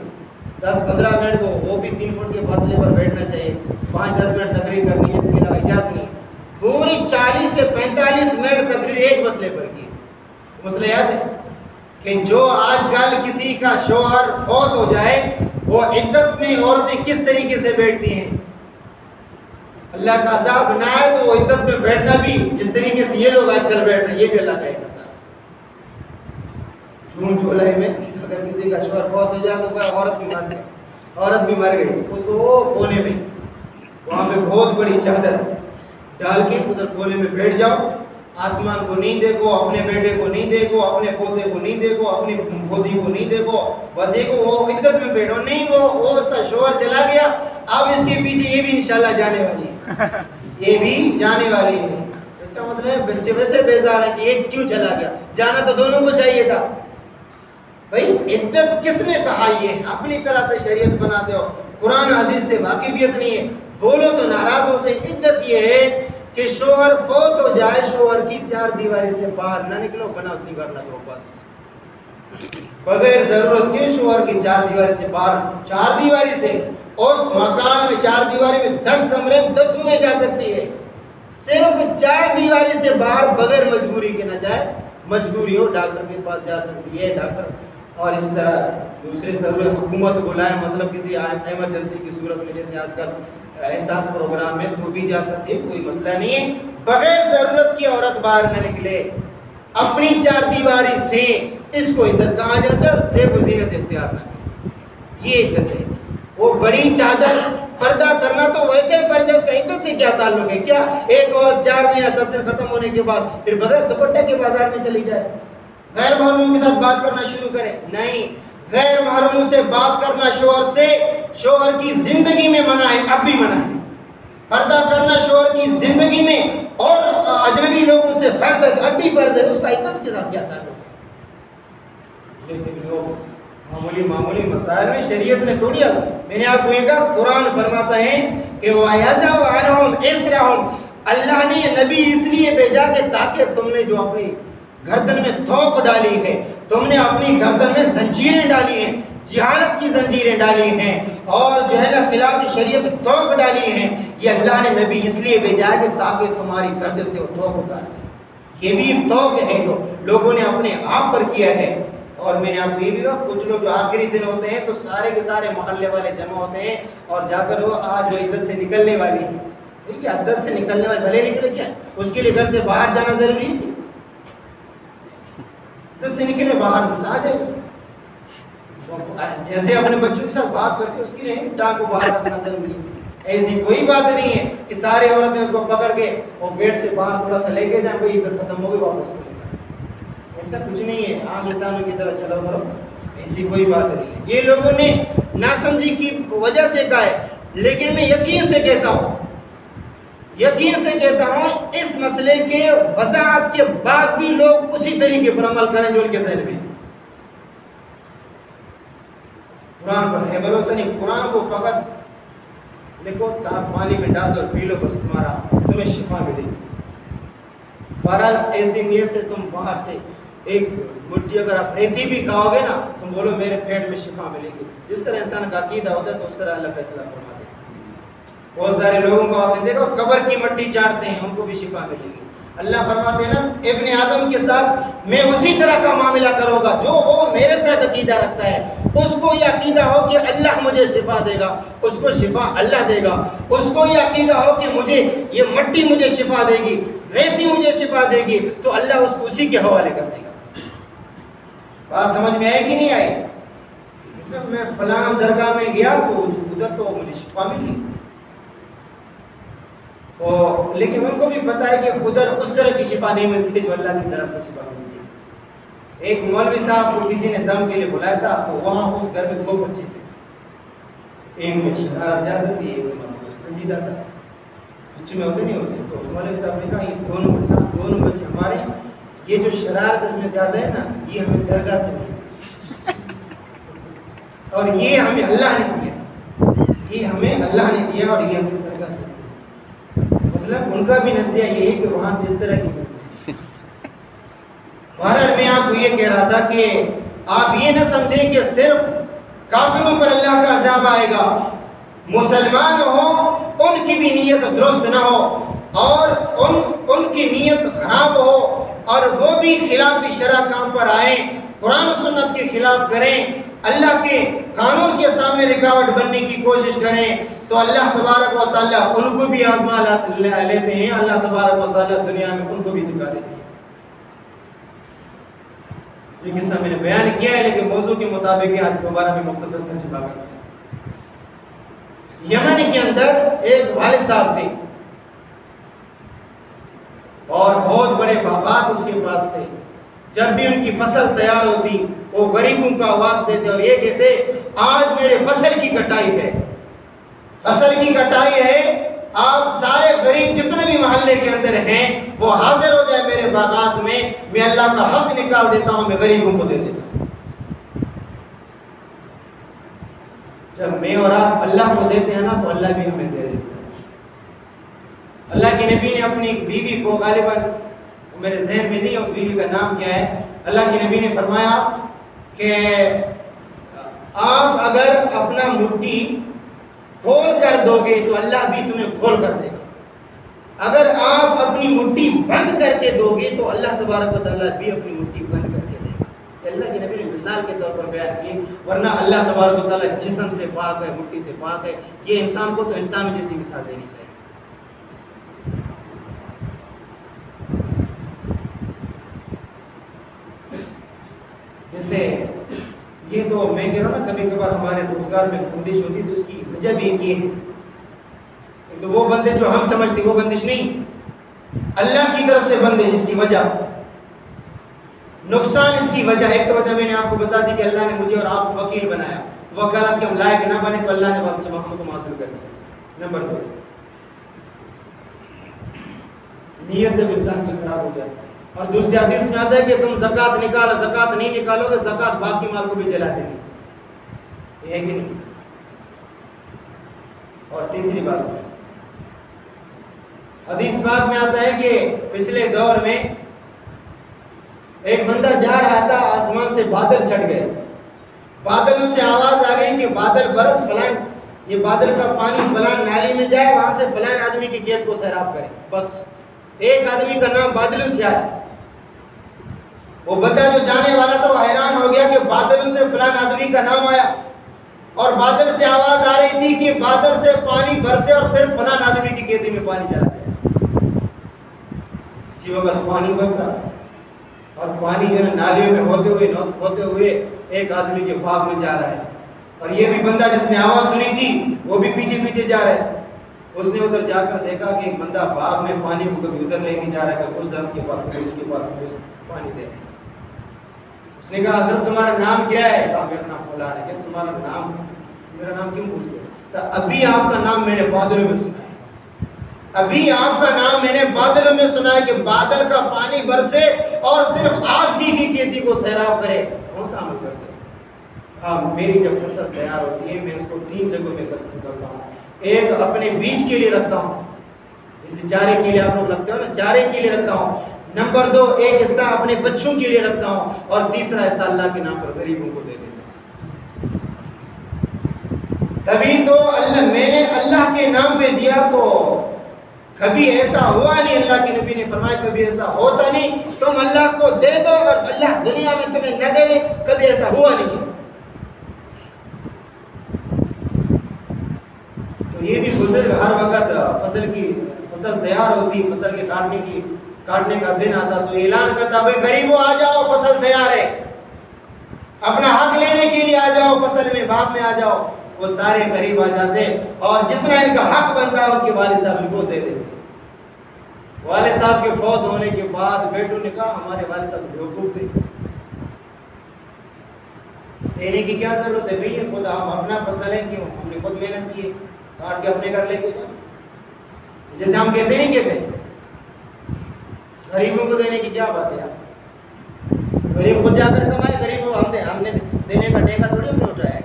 10-15 منٹ کو وہ بھی 3 فٹ کے فاصلے پر بیٹھنا چاہیے، 5-10 منٹ تقریر کرنی ہے، اس کے علاوہ اجازت نہیں۔ پوری 40 سے 45 منٹ تقریر ایک مسئلے پر کی۔ مسئلہ یاد ہے کہ جو آج کل کسی کا شوہر فوت ہو جائے، وہ عدت میں عورتیں کس طریقے سے بیٹھتی ہیں، اللہ کا عذاب نہ آئے تو وہ عدت میں بیٹھنا بھی جس طریقے سے یہ لوگ آج کل بیٹھ رہے ہیں، یہ بھی اللہ کا ایک عذاب۔ جون جولائی میں اگر کسی کا شوہر فوت ہو جائے تو کوئی عورت بھی مر گئی، اس کو وہ کونے میں وہاں پہ بہت بڑی چادر ڈال کے ادھر کونے میں بیٹھ جاؤ، آسمان کو نہیں دیکھو، اپنے بیٹے کو نہیں دیکھو، اپنے پوتے کو نہیں دیکھو، اپنی پوتی کو نہیں دیکھو، بس ایک وہ عدت میں بیٹھو، نہیں وہ اس کا شوہر چلا گیا، اب اس کے پیچھے یہ بھی انشاءاللہ جانے والی ہے، یہ بھی جانے والی ہے۔ اس کا مطلب ہے بچے ویسے بیزار ہیں کہ یہ کیوں چلا گیا، جانا تو دونوں کو چاہیے تھا۔ بھائی عدت کس نے کہا؟ یہ اپنی طرح سے شریعت بناتے ہو، قرآن حدیث سے واقفیت نہیں ہے، بولو تو ناراض ہوتے ہیں۔ عدت یہ ہے کہ شوہر فوت ہو جائے، شوہر کی 4 دیواری سے باہر نہ نکلو، بنا سنگر نہ کرو، بس بغیر ضرورت کے شوہر کی 4 دیواری سے باہر، 4 دیواری سے، اس مکان میں 4 دیواری میں 10 کمرے 10 میں جا سکتی ہے، صرف 4 دیواری سے باہر بغیر مجبوری کے نہ جائے، مجبوری ہو ڈاکٹر کے پاس جا سکتی ہے، ڈاکٹر اور اس طرح دوسرے ضرورت حکومت بلائے، مطلب کسی ایمرجنسی کی صورت میں جیسے آج کل احساس پروگرام میں تو بھی جا سکتی ہے، کوئی مسئلہ نہیں ہے، بغیر ضرورت کی عورت باہر نہ نکلے اپنی 4 دیواری سے، اس کو عدت کہا جاتا ہے، اور زیب و زینت اختیار نہ کرے، یہ عدت ہے۔ وہ بڑی چادر پردہ کرنا تو ویسے فرض ہے، اس کا عدت سے کیا تعلق ہے؟ کیا ایک عورت 4 مہینہ 10 دن ختم ہونے کے بعد پھر بغیر دوپٹے کے بازار میں چلی جائے، غیر محرموں کے ساتھ بات کرنا شروع کرے؟ نہیں، غیر محرموں سے بات کرنا شوہر سے شوہر کی زندگی میں منع ہے، اب بھی منع ہے۔ پردہ کرنا شوہر کی زندگی میں اور اجنبی لوگوں سے فرض ہے، اب بھی فرض ہے، اس کا عدت کے ساتھ کیا تعلق ہے؟ لیکن لوگ معمولی مسائل میں شریعت نے توڑیا۔ میں نے آپ کو یہ کہا، قرآن فرماتا ہے کہ وَيَزَوْ عَنْهُمْ إِسْرَهُمْ، اللہ نے یہ نبی اس لیے بھیجا کہ تاکہ تم نے جو اپنی گردن میں تھوک ڈالی ہے، تم نے اپنی گردن میں زنجیریں ڈالی ہیں، جہالت کی زنجیریں ڈالی ہیں، اور جو ہے نا خلاف شریعت تھوک ڈالی ہیں، یہ اللہ نے نبی اس لیے بھیجا ہے کہ تاکہ تمہاری گردن سے وہ تھوک اتارے۔ یہ بھی توق ہے جو لوگوں نے اپنے آپ پر کیا ہے۔ اور میں نے آپ کو یہ بھی کہا، کچھ لوگ جو آخری دن ہوتے ہیں تو سارے کے سارے محلے والے جمع ہوتے ہیں اور جا کر وہ آج جو عدت سے نکلنے والی ہے، ٹھیک ہے، عدت سے نکلنے والی بھلے نکلے، کیا اس کے لیے گھر سے باہر جانا ضروری ہے؟ عدت سے نکلے باہر بس آ جائے، جیسے اپنے بچوں کے ساتھ بات کرتے اس کی نہیں ٹانگ کو باہر رکھنا ضروری ہے۔ ایسی کوئی بات نہیں ہے کہ سارے عورتیں اس کو پکڑ کے اور گیٹ سے باہر تھوڑا سا لے کے جائیں، کوئی عدت ختم ہو گئی واپس لے جائیں، ایسا کچھ نہیں ہے، عام انسانوں کی طرح چلو کرو، ایسی کوئی بات نہیں ہے۔ یہ لوگوں نے ناسمجھی کی وجہ سے کہا ہے، لیکن میں یقین سے کہتا ہوں اس مسئلے کے وضاحت کے بعد بھی لوگ اسی طریقے پر عمل کریں جو ان کے ذہن میں قرآن پر ہے۔ بھروسہ نہیں، قرآن کو فقط لکھو، آپ پانی میں ڈال دو، پی لو، بس تمہیں شفا ملے گی۔ بہرحال ایسی نیت سے تم باہر سے ایک مٹھی اگر آپ ریتی بھی کھاؤ گے نا تم بولو میرے پیٹ میں شفا ملے گی. جس طرح انسان کا عقیدہ ہوتا ہے تو اس طرح اللہ فیصلہ فرما دے. بہت سارے لوگوں کو آپ نے دیکھا قبر کی مٹی چاٹتے ہیں, ان کو بھی شفا ملے گی. اللہ فرماتے ہیں نا ابن آدم کے ساتھ میں اسی طرح کا معاملہ کروں گا جو وہ میرے ساتھ عقیدہ رکھتا ہے. اس کو یہ عقیدہ ہو کہ اللہ مجھے شفا دے گا, اس کو شفا اللہ دے گا. اس کو یہ عقیدہ ہو کہ مجھے یہ مٹی مجھے شفا دے گی, ریتی مجھے شفا دے گی, تو اللہ اس کو اسی کے حوالے کر دے گا. بات سمجھ میں آئے کہ نہیں آئی؟ میں فلاں درگاہ میں گیا تو ادھر تو مجھے شفا ملی, لیکن ان کو بھی پتا ہے کہ ادھر اس طرح کی شفا نہیں ملتی جو اللہ کی طرف سے شفا ملتی ہے. ایک مولوی صاحب کو کسی نے دم کے لیے بلایا تھا, تو وہاں اس گھر میں 2 بچے تھے. ایک میں شرارت زیادہ تھی, ایک مسئلہ سنجیدہ تھا. بچے میں ہوتے نہیں ہوتے. تو مولوی صاحب نے کہا یہ دونوں بچے ہمارے, یہ جو شرارت اس میں زیادہ ہے نا یہ ہمیں درگاہ سے ملی اور یہ ہمیں اللہ نے دیا, یہ ہمیں اللہ نے دیا اور یہ ہمیں درگاہ سے. مطلب ان کا بھی نظریہ یہ ہے کہ وہاں سے اس طرح کی بات. بہرحال میں آپ کو یہ کہہ رہا تھا کہ آپ یہ نہ سمجھیں کہ صرف کافروں پر اللہ کا عذاب آئے گا. مسلمان ہوں ان کی بھی نیت درست نہ ہو اور ان کی نیت خراب ہو اور وہ بھی خلاف شرع کام پر آئیں, قرآن و سنت کے خلاف کریں, اللہ کے قانون کے سامنے رکاوٹ بننے کی کوشش کریں, تو اللہ تبارک و تعالیٰ ان کو بھی آزما لیتے ہیں. اللہ تبارک و تعالیٰ دنیا میں ان کو بھی دکھا دیتے ہیں. یہ قصہ میں نے بیان کیا ہے لیکن موضوع کے مطابق آج دوبارہ میں مختصر ترجمہ کرتا ہوں. یمن کے اندر ایک والد صاحب تھے اور بہت بڑے باغات اس کے پاس تھے. جب بھی ان کی فصل تیار ہوتی وہ غریبوں کو آواز دیتے اور یہ کہتے آج میرے فصل کی کٹائی ہے, فصل کی کٹائی ہے, آپ سارے غریب جتنے بھی محلے کے اندر ہیں وہ حاضر ہو جائے میرے باغات میں اللہ کا حق نکال دیتا ہوں, میں غریبوں کو دے دیتا ہوں. جب میں اور آپ اللہ کو دیتے ہیں نا تو اللہ بھی ہمیں دے دیتا ہے. اللہ کے نبی نے اپنی ایک بیوی کو, غالباً میرے ذہن میں نہیں ہے اس بیوی کا نام کیا ہے, اللہ کے نبی نے فرمایا کہ آپ اگر اپنا مٹھی کھول کر دو گے تو اللہ بھی تمہیں کھول کر دے گا, اگر آپ اپنی مٹھی بند کر کے دو گے تو اللہ تبارک و تعالیٰ بھی اپنی مٹھی بند کر کے دے گا. اللہ کے نبی نے مثال کے طور پر بیان کی, ورنہ اللہ تبارک و تعالیٰ جسم سے پاک ہے, مٹھی سے پاک ہے. یہ انسان کو تو انسان جیسی مثال دینی چاہیے. جیسے یہ تو میں کہہ رہا ہوں نا کبھی کبھار ہمارے روزگار میں بندش ہوتی تو اس کی وجہ بھی یہ ہے. تو وہ بندش جو ہم سمجھتے وہ بندش نہیں, اللہ کی طرف سے بندش. اس کی وجہ نقصان, اس کی وجہ ایک تو وجہ میں نے آپ کو بتا دی کہ اللہ نے مجھے اور آپ کو وکیل بنایا, وکالت کے ہم لائق نہ بنے تو اللہ نے ہم سے محمد کو حاصل کر دیا. نمبر 2 نیت جب انسان کی خراب ہو جائے. اور دوسری حدیث میں آتا ہے کہ تم زکات نکالو, زکات نہیں نکالو گے زکات باقی مال کو بھی جلا دے گی, یہ ہے کہ نہیں. اور تیسری بات سنیں, حدیث پاک میں آتا ہے کہ پچھلے دور میں ایک بندہ جا رہا تھا, آسمان سے بادل چھٹ گئے, بادلوں سے آواز آ گئی کہ بادل برس, فلان یہ بادل کا پانی فلان نالی میں جائے, وہاں سے فلان آدمی کی کھیت کو سیراب کرے. بس ایک آدمی کا نام بادلوں سے آیا. وہ بندہ جو جانے والا تھا وہ حیران ہو گیا کہ بادلوں سے فلان آدمی کا نام آیا اور بادل سے آواز آ رہی تھی کہ بادل سے پانی برسے اور صرف فلان آدمی کی کھیتی میں پانی چلا جائے. اسی وقت پانی برسا اور پانی جو ہے نالیوں میں ہوتے ہوئے ایک آدمی کے باغ میں جا رہا ہے. اور یہ بھی بندہ جس نے آواز سنی تھی وہ بھی پیچھے پیچھے جا رہا ہے. اس نے ادھر جا کر دیکھا کہ ایک بندہ باغ میں پانی کو کبھی ادھر لے کے جا رہا ہے, کبھی اس درخت کے پاس, کبھی اس کے پاس پانی دے رہا ہے. اس نے کہا حضرت تمہارا نام کیا ہے؟ کہا میرا نام فلان ہے. کہ تمہارا نام, میرا نام کیوں پوچھتے ہو؟ تو ابھی آپ کا نام میں نے بادلوں میں سنا ہے, ابھی آپ کا نام میں نے بادلوں میں سنا ہے کہ بادل کا پانی برسے اور صرف آپ کی کھیتی کو سیراب کرے. کون سا عمل کرتے ہیں؟ ہاں, میری جب فصل تیار ہوتی ہے میں اس کو 3 جگہوں میں تقسیم کرتا ہوں. ایک اپنے بیج کے لیے رکھتا ہوں, جیسے چارے کے لیے آپ لوگ رکھتے ہو نا, چارے کے لیے رکھتا ہوں. نمبر 2 ایک حصہ اپنے بچوں کے لیے رکھتا ہوں، اور تیسرا حصہ اللہ کے نام پر غریبوں کو دے دیتا ہوں۔ تبھی تو میں نے اللہ کے نام پہ دیا، تو کبھی ایسا ہوا نہیں، اللہ کے نبی نے فرمایا کبھی ایسا ہوتا نہیں، تم اللہ کو دے دو اور اللہ دنیا میں تمہیں نہ دے دے، کبھی ایسا ہوا نہیں۔ تو یہ بھی بزرگ ہر وقت فصل تیار ہوتی، فصل کے کاٹنے کا دن آتا تو اعلان کرتا بھائی غریبوں آ جاؤ، فصل تیار ہے، اپنا حق لینے کے لیے آ جاؤ، فصل میں باغ میں آ جاؤ۔ وہ سارے غریب آ جاتے اور جتنا ان کا حق بنتا ہے ان کے والد صاحب ان کو دے دیتے۔ والد صاحب کے فوت ہونے کے بعد بیٹوں نے کہا ہمارے والد صاحب بیوقوف تھے، دینے کی کیا ضرورت ہے بھئی، خود ہم اپنا فصل ہے، کیوں ہم نے خود محنت کی ہے، کاٹ کے اپنے گھر لے کے جاؤ، جیسے ہم کہتے نہیں کہتے غریبوں کو دینے کی کیا بات ہے؟ غریب خود جا کر کمائے، غریب کو ہم نے دینے کا ٹیکہ تھوڑی ہم نے اٹھایا ہے۔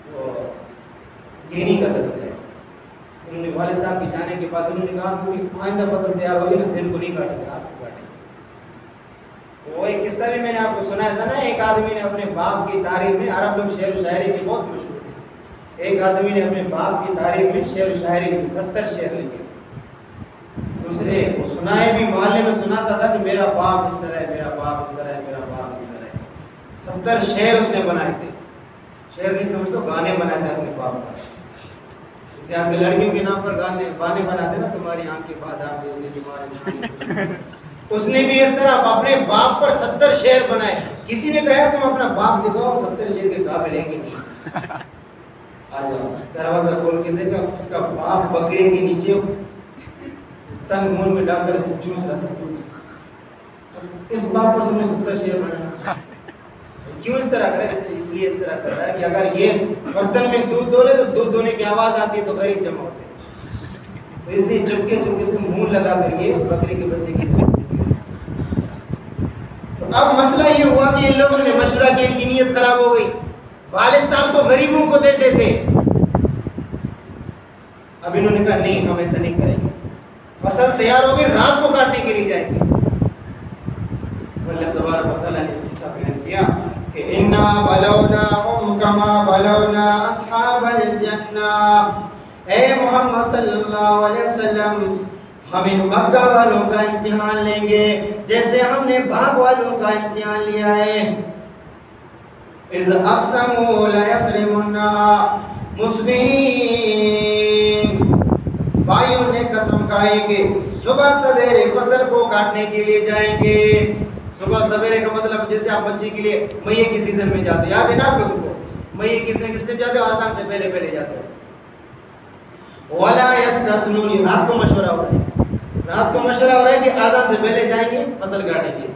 تو یہ نہیں کرتا چلے، انہوں نے والد صاحب کے جانے کے بعد انہوں نے کہا کہ آئندہ فصل تیار ہوگی نا، دن کو نہیں کاٹیں گے، رات کو کاٹیں گے۔ وہ ایک قصہ بھی میں نے آپ کو سنایا تھا نا، ایک آدمی نے اپنے باپ کی تعریف میں، عرب لوگ شعر و شاعری کے بہت مشہور تھے، ایک آدمی نے اپنے باپ کی تعریف میں شعر و شاعری لکھی، 70 شعر لکھے۔ دوسرے وہ سنائے بھی، محلے میں سناتا تھا کہ میرا باپ اس طرح ہے، میرا باپ اس طرح ہے، میرا باپ اس طرح ہے۔ 70 شعر اس نے بنائے تھے، شعر نہیں سمجھتا، گانے بنائے تھے اپنے باپ کا، جیسے آج کے لڑکیوں کے نام پر گانے بناتے نا، تمہاری آنکھ کے بعد آپ جیسے تمہارے، اس نے بھی اس طرح اپنے باپ پر 70 شعر بنائے۔ کسی نے کہا تم اپنا باپ دکھاؤ، 70 شعر کے قابل ہے کہ نہیں؟ آ جاؤ، دروازہ کھول کے دیکھا اس کا باپ بکرے کے نیچے تنگ منہ میں ڈال کر اسے چوس رہا تھا۔ اس باپ پر تم نے 70 شعر بنایا، کیوں اس طرح کرے؟ اس لیے اس طرح کر رہا ہے کہ اگر یہ برتن میں دودھ ڈولے تو دودھ دونے کی آواز آتی ہے تو غریب جمع ہوتے ہیں، تو اس لیے چپکے سے منہ لگا کر یہ بکرے کے بچے کی دودھ۔ تو اب مسئلہ یہ ہوا کہ ان لوگوں نے مشورہ کی، ان کی نیت خراب ہو گئی۔ والد صاحب تو غریبوں کو دیتے تھے، اب انہوں نے کہا نہیں ہم ایسا نہیں کریں گے، فصل تیار ہو گئی، رات کو کاٹنے کے لیے جائیں گے۔ اللہ تبارک و تعالیٰ نے اس قصہ بیان کیا کہ انا بلوناہم کما بلونا اصحاب الجنہ، اے محمد صلی اللہ علیہ وسلم ہم ان مکہ والوں کا امتحان لیں گے جیسے ہم نے باغ والوں کا امتحان لیا ہے۔ اذ اقسموا لیصرمنها مصبحین، بھائیوں نے قسم کھائی کہ صبح سویرے فصل کو کاٹنے کے لیے جائیں گے۔ صبح سویرے کا مطلب جیسے آپ بچے کے لیے مئی کی سیزن میں جاتے، یاد ہے نا آپ لوگوں کو، مئی کی سیزن کس ٹائم جاتے ہو؟ آذان سے پہلے جاتے ہو۔ ولا یستثنون، رات کو مشورہ ہو رہا ہے، رات کو مشورہ ہو رہا ہے کہ آذان سے پہلے جائیں گے فصل کاٹیں گے۔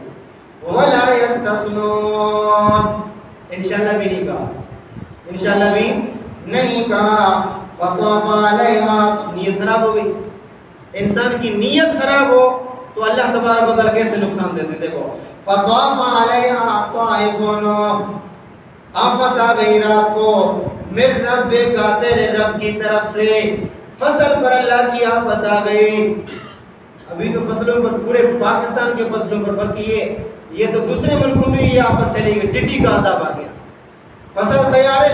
ولا یستثنون، انشاءاللہ بھی نہیں کہا، انشاءاللہ بھی نہیں کہا۔ فطاف علیہا، نیت خراب ہو گئی۔ انسان کی نیت خراب ہو تو اللہ تبارک و تعالیٰ کیسے نقصان دیتے؟ دیکھو، فطاف علیہا طائف، آفت آ گئی رات کو، من ربک، تیرے رب کی طرف سے، فصل پر اللہ کی آفت آ گئی۔ ابھی تو فصلوں پر، پورے پاکستان کے فصلوں پر، بلکہ یہ تو دوسرے ملکوں میں یہ آفت چلی گئی، ٹڈی کا عذاب آ گیا۔ فصل تیار ہے،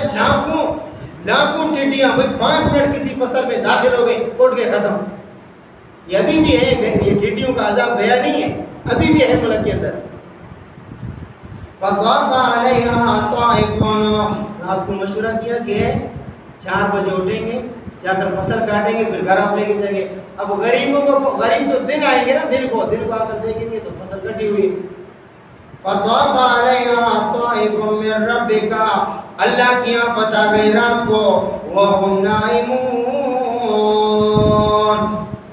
لاکھوں ٹڈیاں 5 منٹ کسی فصل میں داخل ہو گئی، اٹھ کے ختم۔ یہ ابھی بھی ہے، یہ ٹڈیوں کا عذاب گیا نہیں ہے، ابھی بھی ہے ملک کے اندر۔ فطاف علیہا طائف، رات کو مشورہ کیا کہ 4 بجے اٹھیں گے، جا کر فصل کاٹیں گے، پھر گھر آپ لے کے جائیں گے۔ اب غریبوں کو، غریب تو دن آئیں گے نا، دن کو آ کر دیکھیں گے تو فصل کٹی ہوئی۔ فطاف علیہا طائف من ربک، اللہ کی آفت آ گئی رات کو، وہم نائمون،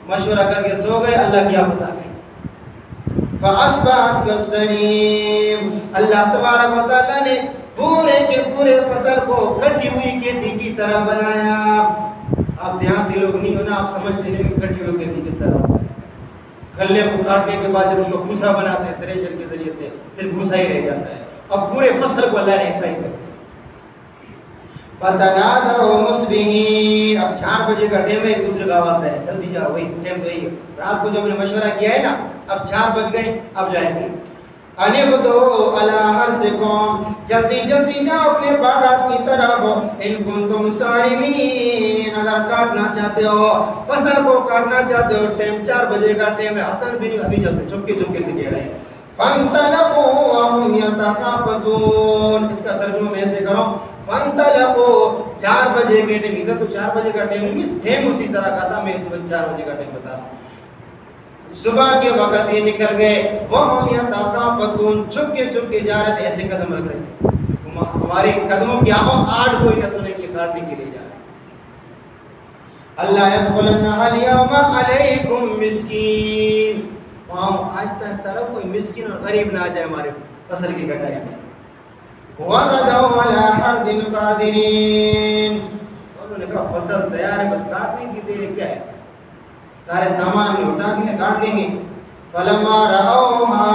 مشورہ کر کے سو گئے، اللہ کی آفت آ گئی۔ فاصبحت کالصریم، اللہ تبارک و تعالیٰ نے پورے کے پورے فصل کو کٹی ہوئی کھیتی کی طرح بنایا۔ آپ دیہاتی لوگ نہیں ہو نا، آپ سمجھتے ہیں کہ کٹی ہوئی کھیتی کس طرح ہوتا ہے۔ گلے کو کاٹنے کے بعد جب اس کو بھوسا بناتے ہیں تھریشر کے ذریعے سے، صرف بھوسا ہی رہ جاتا ہے، اب پورے فصل کو اللہ نے ایسا ہی کر دیا۔ فتنادوا مصبحین، اب 4 بجے کا ٹائم ہے، ایک دوسرے کا آواز دے جلدی جاؤ، وہی ٹائم وہی ہے رات کو جو ہم نے مشورہ کیا ہے نا، اب 4 بج گئے، اب جائیں گے۔ انبدو علی حرثکم، جلدی جلدی جاؤ اپنے باغات کی طرف، ان کنتم صارمین، اگر کاٹنا چاہتے ہو، فصل کو کاٹنا چاہتے ہو، ٹائم 4 بجے کا ٹائم ہے۔ حسن بن ابھی چلتے چپکے چپکے سے کہہ رہے ہیں فانطلقوا وهم يتخافتون، اس کا ترجمہ میں ایسے کرو فانطلقوا، 4 بجے کے ٹائم، ادھر تو 4 بجے کا ٹائم نہیں، ٹائم اسی طرح کا تھا، میں اس وقت 4 بجے کا ٹائم بتا رہا ہوں۔ صبح کے وقت یہ نکل گئے، وهم يتخافتون، چھپ کے جا رہے تھے، ایسے قدم رکھ رہے تھے، ہمارے قدموں کی آواز کوئی نہ سنے کہ کاٹنے کے لیے جا رہے ہیں۔ اللہ يدخلن اليوم علیکم مسکین، وہاں آہستہ آہستہ رہو، کوئی مسکین اور غریب نہ آ جائے ہمارے فصل کی کٹائی میں۔ وَغَدَوْا عَلَىٰ حَرْدٍ قَادِرِينَ، انہوں نے کہا فصل تیار ہے، بس کاٹنے کی دیر کیا ہے، سارے سامان ہم نے اٹھا کے کاٹ لیں گے۔ فَلَمَّا رَأَوْهَا،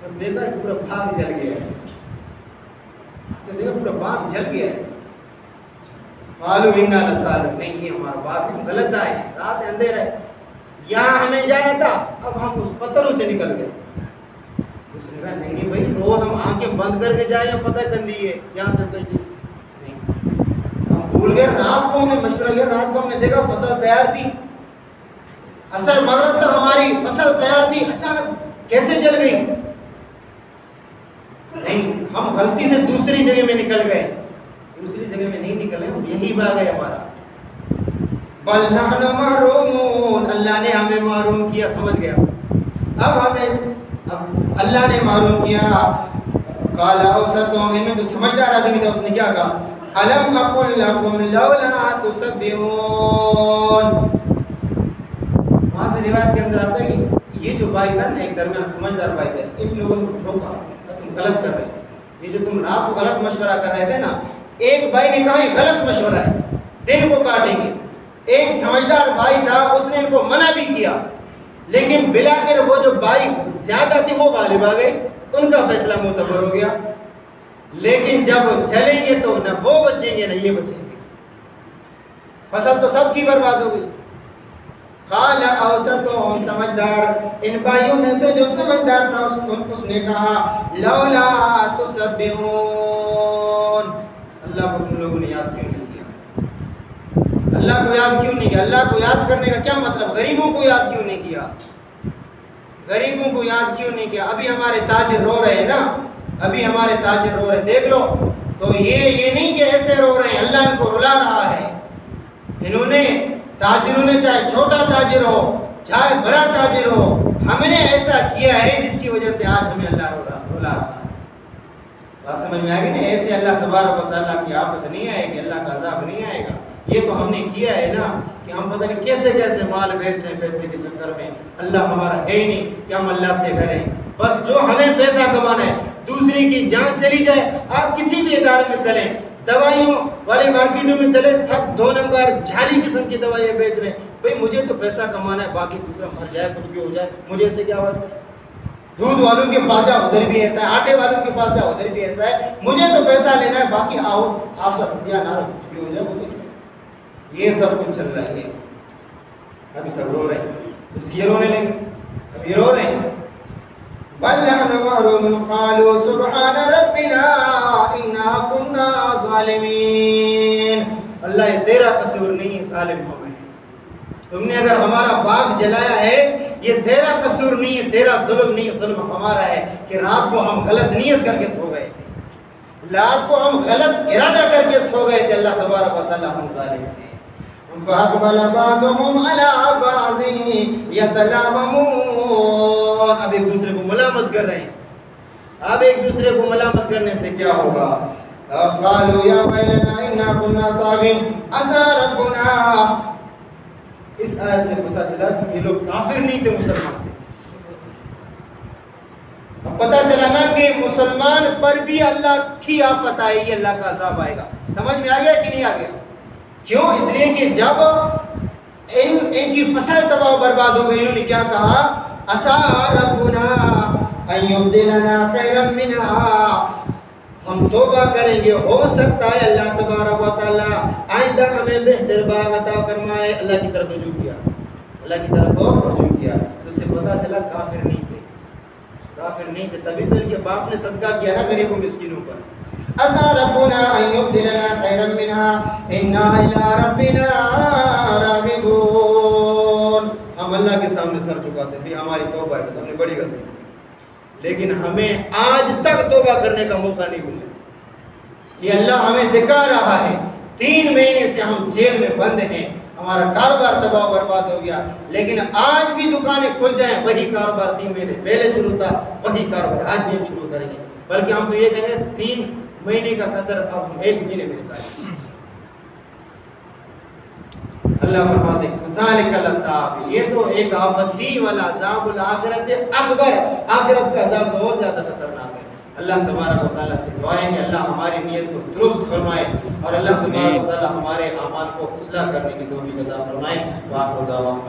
جب دیکھا پورا باغ جل گیا ہے، جب دیکھا پورا باغ جل گیا ہے، قَالُوا إِنَّا لَصَارِمُونَ، نہیں یہ ہمارا باغ ہم غلط آئے، رات اندھیرا ہے، یہاں ہمیں جانا تھا، اب ہم اس پتھروں سے نکل گئے۔ اس نے کہا نہیں بھائی، روز ہم آنکھیں بند کر کے جائیں، پتہ کر لیے یہاں سے کچھ نہیں، ہم بھول گئے، رات کو ہم نے مشورہ کیا، رات کو ہم نے دیکھا فصل تیار تھی، اثر مغرب تک ہماری فصل تیار تھی، اچانک کیسے جل گئی؟ نہیں، ہم غلطی سے دوسری جگہ میں نکل گئے، دوسری جگہ میں نہیں نکلے، ہم یہی باغ ہے ہمارا۔ بل نحن محرومون، اللہ نے ہمیں محروم کیا، سمجھ گیا اب اللہ نے محروم کیا۔ قال اوسطهم، ان میں تو سمجھدار آدمی تھا، اس نے کیا کہا الم اقل لكم لولا تسبحون، وہاں سے روایت کے اندر آتا ہے کہ یہ جو بھائی تھا نا، ایک درمیان سمجھدار بھائی تھا، ان لوگوں کو ٹھوکا تم غلط کر رہے، یہ جو تم رات کو غلط مشورہ کر رہے تھے نا، ایک بھائی نے کہا یہ غلط مشورہ ہے، دن کو کاٹیں گے، ایک سمجھدار بھائی تھا، اس نے ان کو منع بھی کیا، لیکن بلاخر وہ جو بھائی زیادہ تھے وہ غالب آ گئے، ان کا فیصلہ معتبر ہو گیا، لیکن جب چلیں گے تو نہ وہ بچیں گے نہ یہ بچیں گے، فصل تو سب کی برباد ہو گئی۔ قال اوسطهم، سمجھدار ان بھائیوں میں سے جو سمجھدار تھا اس نے کہا لولا تسبحون، اللہ کو تم لوگوں نے یاد کیوں نہیں کیا؟ اللہ کو یاد کیوں نہیں کیا؟ اللہ کو یاد کرنے کا کیا مطلب؟ غریبوں کو یاد کیوں نہیں کیا؟ غریبوں کو یاد کیوں نہیں کیا؟ ابھی ہمارے تاجر رو رہے ہیں نا، ابھی ہمارے تاجر رو رہے ہیں، دیکھ لو تو یہ نہیں کہ ایسے رو رہے ہیں، اللہ ان کو رلا رہا ہے، انہوں نے تاجروں نے چاہے چھوٹا تاجر ہو چاہے بڑا تاجر ہو، ہم نے ایسا کیا ہے جس کی وجہ سے آج ہمیں اللہ رلا رہا ہے۔ بات سمجھ میں آ گئی نا؟ ایسے اللہ تبارک و تعالیٰ کی آفت نہیں آئے گی، اللہ کا عذاب نہیں آئے گا، یہ تو ہم نے کیا ہے نا کہ ہم پتہ نہیں کیسے کیسے مال بیچ رہے ہیں پیسے کے چکر میں، اللہ ہمارا ہے ہی نہیں کہ ہم اللہ سے ڈریں، بس جو ہمیں پیسہ کمانا ہے، دوسری کی جان چلی جائے، آپ کسی بھی ادارے میں چلیں، دوائیوں والی مارکیٹوں میں چلے، سب 2 نمبر جھالی قسم کی دوائیں بیچ رہے ہیں، بھئی مجھے تو پیسہ کمانا ہے، باقی دوسرا مر جائے کچھ بھی ہو جائے مجھے سے کیا واسطہ ہے؟ دودھ والوں کے پاس جاؤ ادھر بھی ایسا ہے، آٹے والوں کے پاس جاؤ ادھر بھی ایسا ہے، مجھے تو پیسہ لینا ہے، باقی آؤ آپ کا ستیہ نہ کچھ بھی ہو جائے مجھے، یہ سب کچھ چل رہا ہے۔ ابھی سب رو رہے ہیں، اس یہ رونے لگے، اب یہ رو رہے ہیں بل نحن محرومون قالوا سبحان ربنا انا كنا ظالمین، اللہ یہ تیرا قصور نہیں ہے، ظالم ہو گئے، تم نے اگر ہمارا باغ جلایا ہے یہ تیرا قصور نہیں ہے، تیرا ظلم نہیں ہے، ظلم ہمارا ہے کہ رات کو ہم غلط نیت کر کے سو گئے تھے، رات کو ہم غلط ارادہ کر کے سو گئے تھے، اللہ تبارک و تعالیٰ ہم ظالم تھے۔ فَأَقْبَلَ بَعْضُهُمْ عَلَىٰ بَعْضٍ يَتَلَاوَمُونَ، اب ایک دوسرے کو ملامت کر رہے ہیں، اب ایک دوسرے کو ملامت کرنے سے کیا ہوگا؟ قَالُوا يَا وَيْلَنَا إِنَّا كُنَّا طَاغِينَ عَسَىٰ رَبُّنَا، اس آیت سے پتہ چلا کہ یہ لوگ کافر نہیں تھے، مسلمان تھے۔ اب پتہ چلا نا کہ مسلمان پر بھی اللہ کی آفت آئے گی، اللہ کا عذاب آئے گا، سمجھ میں آ گیا کہ نہیں آ گیا؟ کیوں؟ اس لیے کہ جب ان کی فصل تباہ و برباد ہو گئی، انہوں نے کیا کہا عسیٰ ربنا ان یبدلنا خیرا منہا، ہم توبہ کریں گے، ہو سکتا ہے اللہ تبارک و تعالیٰ آئندہ ہمیں بہتر باغ عطا فرمائے۔ اللہ کی طرف رجوع کیا، اللہ کی طرف رجوع کیا، تو اسے پتا چلا کافر نہیں تھے، کافر نہیں تھے، تبھی تو ان کے باپ نے صدقہ کیا نا غریبوں مسکینوں پر۔ عسى ربنا ان يبدلنا خيرا منها انا الى ربنا راغبون۔ ہم اللہ کے سامنے سر جھکاتے ہیں، ہماری توبہ ہے، ہم نے بڑی غلطی کی، لیکن ہمیں آج تک توبہ کرنے کا موقع نہیں ملا۔ یہ اللہ ہمیں دکھا رہا ہے، 3 مہینے سے ہم جیل میں بند ہیں، ہمارا کاروبار تباہ و برباد ہو گیا، لیکن آج بھی دکانیں کھل جائیں وہی کاروبار 3 مہینے پہلے شروع تھا، وہی کاروبار آج بھی ہم شروع کریں گے، بلکہ ہم تو یہ کہیں گے 3 مہینے کا قصر اب ہم 1 مہینے میں نکالیں۔ اللہ فرماتے ہیں کذالک العذاب، یہ تو ایک آفتی والا عذاب الآخرت اکبر، آخرت کا عذاب تو اور زیادہ خطرناک ہے۔ اللہ تبارک و تعالیٰ سے دعائیں کہ اللہ ہماری نیت کو درست فرمائے اور اللہ تبارک و تعالیٰ ہمارے اعمال کو اصلاح کرنے کی توفیق عطا فرمائے۔ وآخر دعوانا